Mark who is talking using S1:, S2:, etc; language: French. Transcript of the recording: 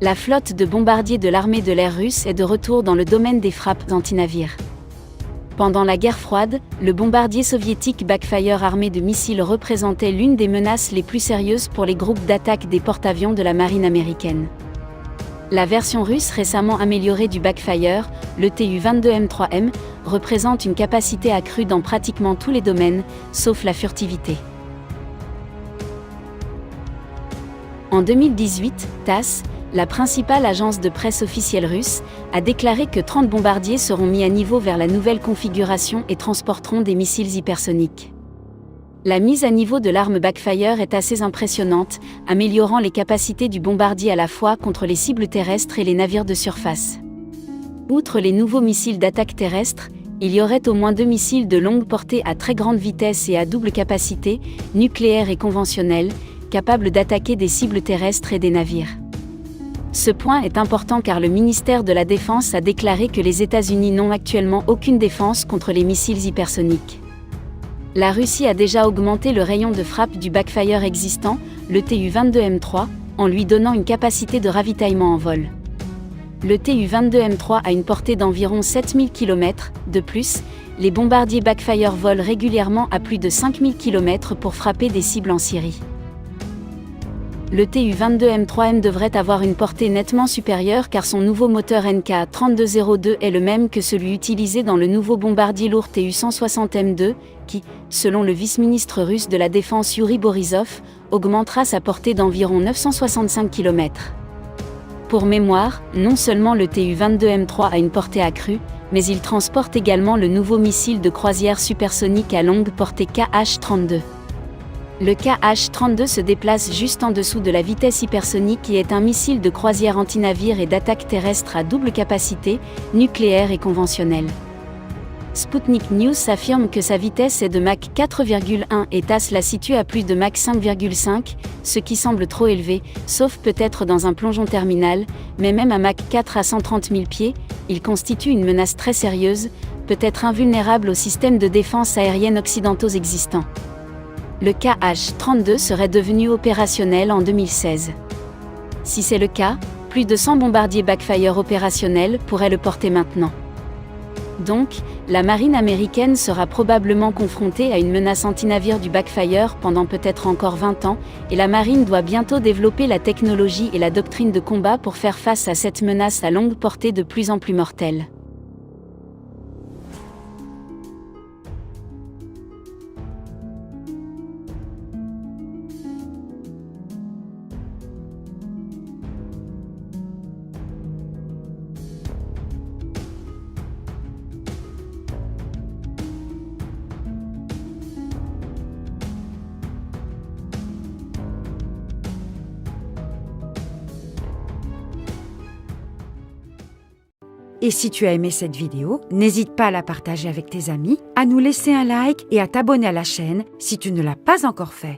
S1: La flotte de bombardiers de l'armée de l'air russe est de retour dans le domaine des frappes antinavires. Pendant la guerre froide, le bombardier soviétique Backfire armé de missiles représentait l'une des menaces les plus sérieuses pour les groupes d'attaque des porte-avions de la marine américaine. La version russe récemment améliorée du Backfire, le Tu-22M3M, représente une capacité accrue dans pratiquement tous les domaines, sauf la furtivité. En 2018, TASS, la principale agence de presse officielle russe, a déclaré que 30 bombardiers seront mis à niveau vers la nouvelle configuration et transporteront des missiles hypersoniques. La mise à niveau de l'arme Backfire est assez impressionnante, améliorant les capacités du bombardier à la fois contre les cibles terrestres et les navires de surface. Outre les nouveaux missiles d'attaque terrestre, il y aurait au moins 2 missiles de longue portée à très grande vitesse et à double capacité, nucléaires et conventionnels, capables d'attaquer des cibles terrestres et des navires. Ce point est important car le ministère de la Défense a déclaré que les États-Unis n'ont actuellement aucune défense contre les missiles hypersoniques. La Russie a déjà augmenté le rayon de frappe du Backfire existant, le Tu-22M3, en lui donnant une capacité de ravitaillement en vol. Le Tu-22M3 a une portée d'environ 7000 km, de plus, les bombardiers Backfire volent régulièrement à plus de 5000 km pour frapper des cibles en Syrie. Le Tu-22M3M devrait avoir une portée nettement supérieure car son nouveau moteur NK-3202 est le même que celui utilisé dans le nouveau bombardier lourd Tu-160M2, qui, selon le vice-ministre russe de la Défense Yuri Borisov, augmentera sa portée d'environ 965 km. Pour mémoire, non seulement le Tu-22M3 a une portée accrue, mais il transporte également le nouveau missile de croisière supersonique à longue portée KH-32. Le KH-32 se déplace juste en dessous de la vitesse hypersonique et est un missile de croisière anti-navire et d'attaque terrestre à double capacité, nucléaire et conventionnelle. Sputnik News affirme que sa vitesse est de Mach 4,1 et TASS la situe à plus de Mach 5,5, ce qui semble trop élevé, sauf peut-être dans un plongeon terminal, mais même à Mach 4 à 130 000 pieds, il constitue une menace très sérieuse, peut-être invulnérable aux systèmes de défense aérienne occidentaux existants. Le KH-32 serait devenu opérationnel en 2016. Si c'est le cas, plus de 100 bombardiers Backfire opérationnels pourraient le porter maintenant. Donc, la marine américaine sera probablement confrontée à une menace antinavire du Backfire pendant peut-être encore 20 ans, et la marine doit bientôt développer la technologie et la doctrine de combat pour faire face à cette menace à longue portée de plus en plus mortelle.
S2: Et si tu as aimé cette vidéo, n'hésite pas à la partager avec tes amis, à nous laisser un like et à t'abonner à la chaîne si tu ne l'as pas encore fait.